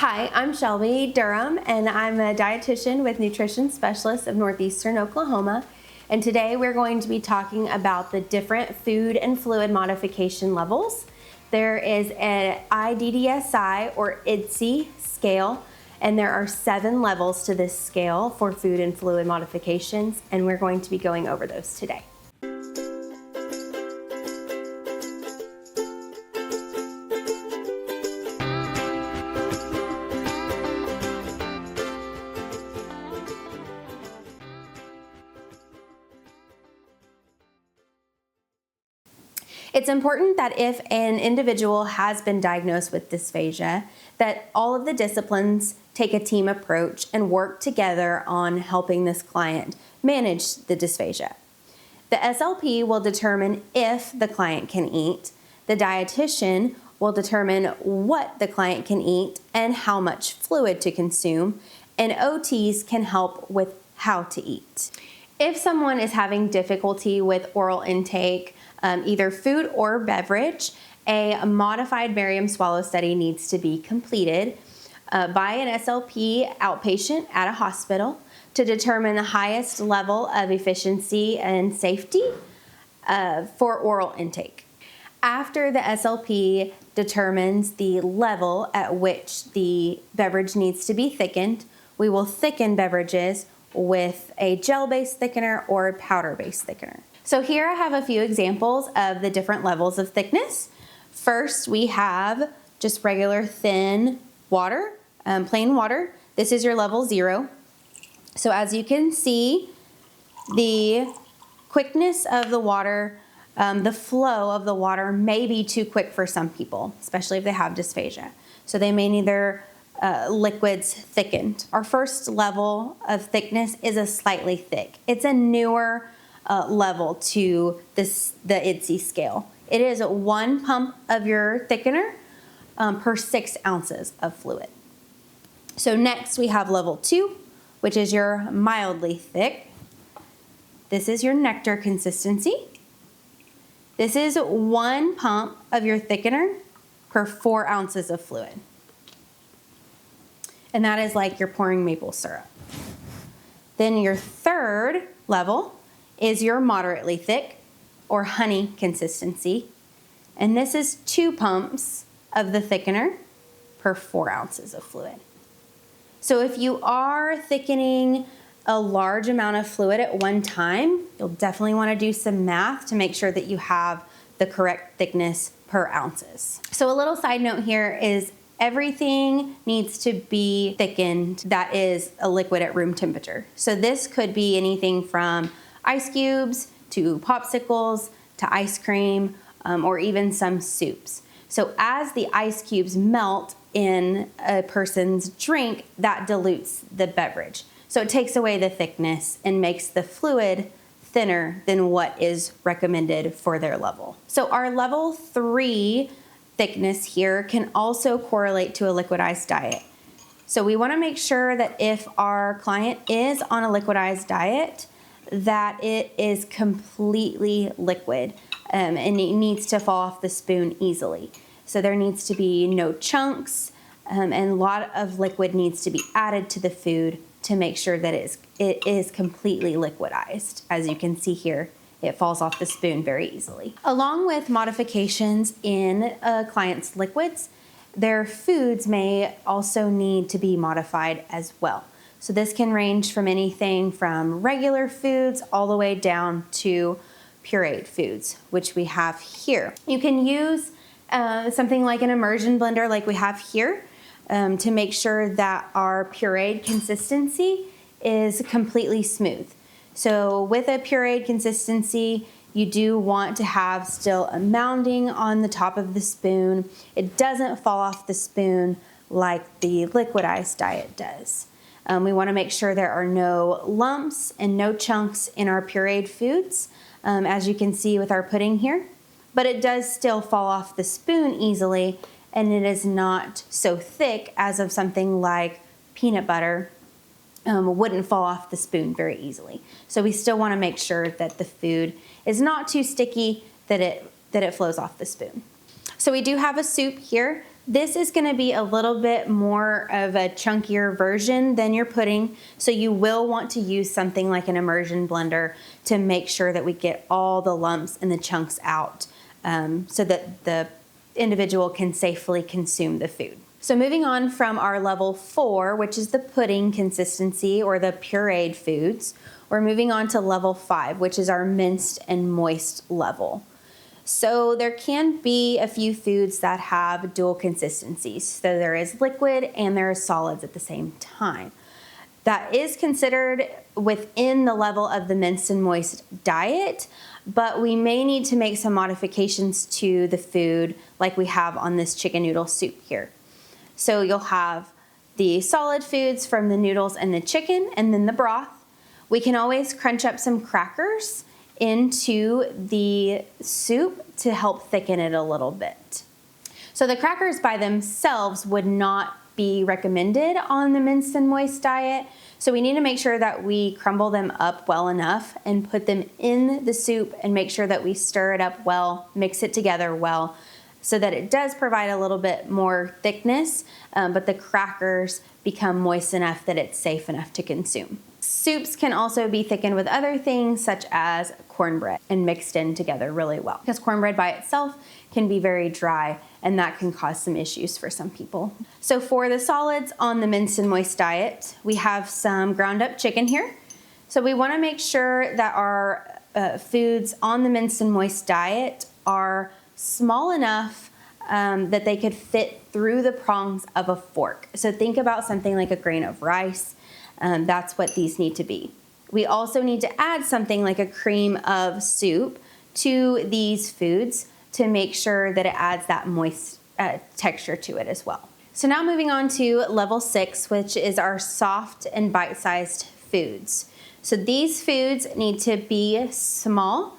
Hi, I'm Shelby Durham, and I'm a dietitian with Nutrition Specialists of Northeastern Oklahoma. And today we're going to be talking about the different food and fluid modification levels. There is an IDDSI or IDDSI scale, and there are 7 levels to this scale for food and fluid modifications, and we're going to be going over those today. It's important that if an individual has been diagnosed with dysphagia, that all of the disciplines take a team approach and work together on helping this client manage the dysphagia. The SLP will determine if the client can eat. The dietitian will determine what the client can eat and how much fluid to consume, and OTs can help with how to eat. If someone is having difficulty with oral intake, either food or beverage, a modified barium swallow study needs to be completed by an SLP outpatient at a hospital to determine the highest level of efficiency and safety for oral intake. After the SLP determines the level at which the beverage needs to be thickened, we will thicken beverages with a gel-based thickener or a powder-based thickener. So here I have a few examples of the different levels of thickness. First, we have just regular thin water, plain water. This is your level 0. So as you can see, the quickness of the water, the flow of the water may be too quick for some people, especially if they have dysphagia. So they may need their liquids thickened. Our first level of thickness is a slightly thick. It's a newer level to the IDDSI scale. It is 1 pump of your thickener per 6 ounces of fluid. So next we have level 2, which is your mildly thick. This is your nectar consistency. This is 1 pump of your thickener per 4 ounces of fluid. And that is like you're pouring maple syrup. Then your third level is your moderately thick or honey consistency. And this is 2 pumps of the thickener per 4 ounces of fluid. So if you are thickening a large amount of fluid at one time, you'll definitely want to do some math to make sure that you have the correct thickness per ounces. So a little side note here is everything needs to be thickened that is a liquid at room temperature. So this could be anything from ice cubes to popsicles to ice cream or even some soups. So as the ice cubes melt in a person's drink, that dilutes the beverage. So it takes away the thickness and makes the fluid thinner than what is recommended for their level. So our level 3 thickness here can also correlate to a liquidized diet. So we want to make sure that if our client is on a liquidized diet, that it is completely liquid and it needs to fall off the spoon easily. So there needs to be no chunks and a lot of liquid needs to be added to the food to make sure that it is completely liquidized. As you can see here, it falls off the spoon very easily. Along with modifications in a client's liquids, their foods may also need to be modified as well. So this can range from anything from regular foods all the way down to pureed foods, which we have here. You can use something like an immersion blender like we have here to make sure that our pureed consistency is completely smooth. So with a pureed consistency, you do want to have still a mounding on the top of the spoon. It doesn't fall off the spoon like the liquidized diet does. We want to make sure there are no lumps and no chunks in our pureed foods, as you can see with our pudding here. But it does still fall off the spoon easily, and it is not so thick as of something like peanut butter wouldn't fall off the spoon very easily. So we still want to make sure that the food is not too sticky that it flows off the spoon. So we do have a soup here This is going to be a little bit more of a chunkier version than your pudding, so you will want to use something like an immersion blender to make sure that we get all the lumps and the chunks out, so that the individual can safely consume the food. So moving on from our level 4, which is the pudding consistency or the pureed foods, we're moving on to level 5, which is our minced and moist level. So there can be a few foods that have dual consistencies. So there is liquid and there is solids at the same time. That is considered within the level of the minced and moist diet, but we may need to make some modifications to the food like we have on this chicken noodle soup here. So you'll have the solid foods from the noodles and the chicken and then the broth. We can always crunch up some crackers into the soup to help thicken it a little bit. So the crackers by themselves would not be recommended on the minced and moist diet. So we need to make sure that we crumble them up well enough and put them in the soup and make sure that we stir it up well, mix it together well, so that it does provide a little bit more thickness, but the crackers become moist enough that it's safe enough to consume. Soups can also be thickened with other things such as cornbread and mixed in together really well, because cornbread by itself can be very dry and that can cause some issues for some people. So for the solids on the minced and moist diet, we have some ground up chicken here. So we want to make sure that our foods on the minced and moist diet are small enough that they could fit through the prongs of a fork. So think about something like a grain of rice. That's what these need to be. We also need to add something like a cream of soup to these foods to make sure that it adds that moist texture to it as well. So now moving on to level 6, which is our soft and bite-sized foods. So these foods need to be small,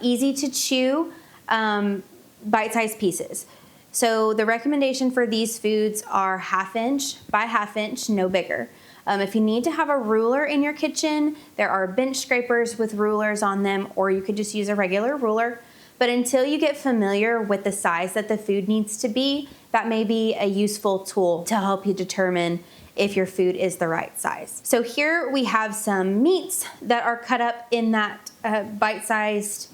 easy to chew, bite-sized pieces. So the recommendation for these foods are 1/2 inch by 1/2 inch, no bigger. If you need to have a ruler in your kitchen, there are bench scrapers with rulers on them, or you could just use a regular ruler. But until you get familiar with the size that the food needs to be, that may be a useful tool to help you determine if your food is the right size. So here we have some meats that are cut up in that bite-sized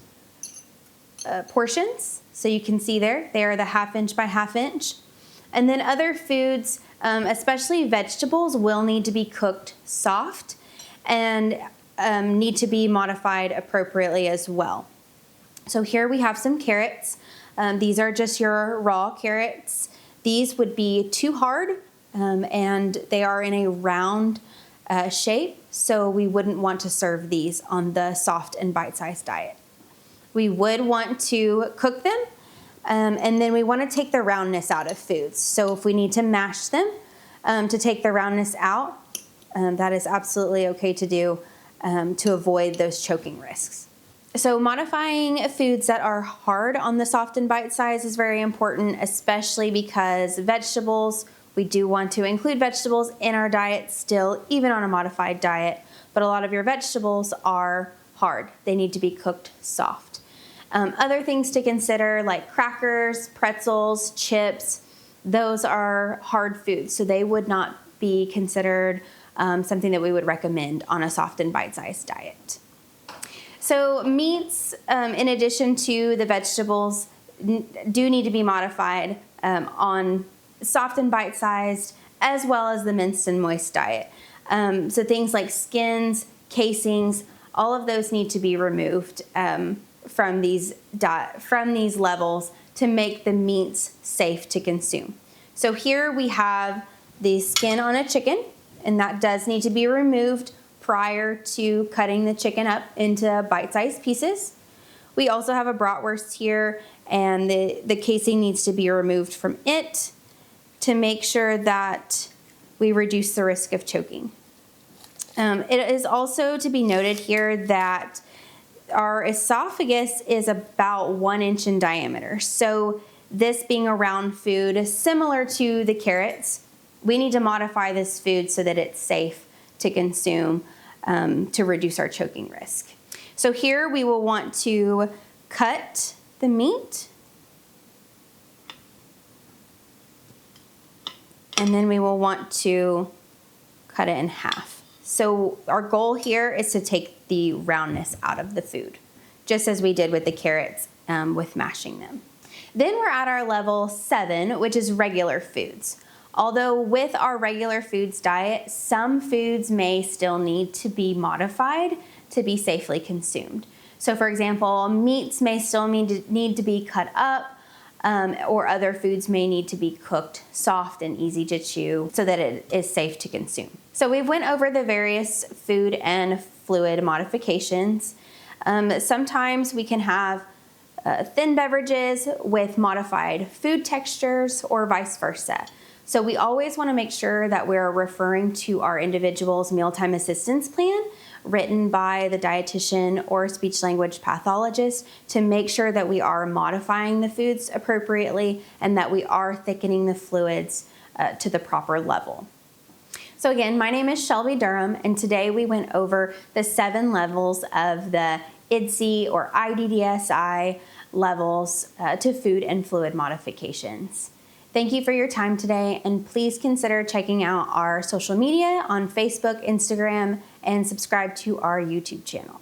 portions. So you can see there, they are the 1/2 inch by 1/2 inch. And then other foods, especially vegetables, will need to be cooked soft and need to be modified appropriately as well. So here we have some carrots. These are just your raw carrots. These would be too hard and they are in a round shape, so we wouldn't want to serve these on the soft and bite-sized diet. We would want to cook them, and then we want to take the roundness out of foods. So if we need to mash them to take the roundness out, that is absolutely okay to do to avoid those choking risks. So modifying foods that are hard on the soft and bite size is very important, especially because vegetables, we do want to include vegetables in our diet still, even on a modified diet, but a lot of your vegetables are hard. They need to be cooked soft. Other things to consider like crackers, pretzels, chips, those are hard foods, so they would not be considered something that we would recommend on a soft and bite-sized diet. So meats, in addition to the vegetables, do need to be modified on soft and bite-sized, as well as the minced and moist diet. So things like skins, casings, all of those need to be removed from these levels to make the meats safe to consume. So here we have the skin on a chicken, and that does need to be removed prior to cutting the chicken up into bite-sized pieces. We also have a bratwurst here, and the casing needs to be removed from it to make sure that we reduce the risk of choking. It is also to be noted here that our esophagus is about 1 inch in diameter. So this being a round food, similar to the carrots, we need to modify this food so that it's safe to consume to reduce our choking risk. So here we will want to cut the meat. And then we will want to cut it in half. So our goal here is to take the roundness out of the food, just as we did with the carrots with mashing them. Then we're at our level 7, which is regular foods. Although with our regular foods diet, some foods may still need to be modified to be safely consumed. So for example, meats may still need to be cut up, or other foods may need to be cooked soft and easy to chew so that it is safe to consume. So we went over the various food and fluid modifications. Sometimes we can have thin beverages with modified food textures or vice versa. So we always want to make sure that we're referring to our individual's mealtime assistance plan written by the dietitian or speech language pathologist to make sure that we are modifying the foods appropriately and that we are thickening the fluids to the proper level. So again, my name is Shelby Durham, and today we went over the 7 levels of the IDDSI or IDDSI levels to food and fluid modifications. Thank you for your time today, and please consider checking out our social media on Facebook, Instagram, and subscribe to our YouTube channel.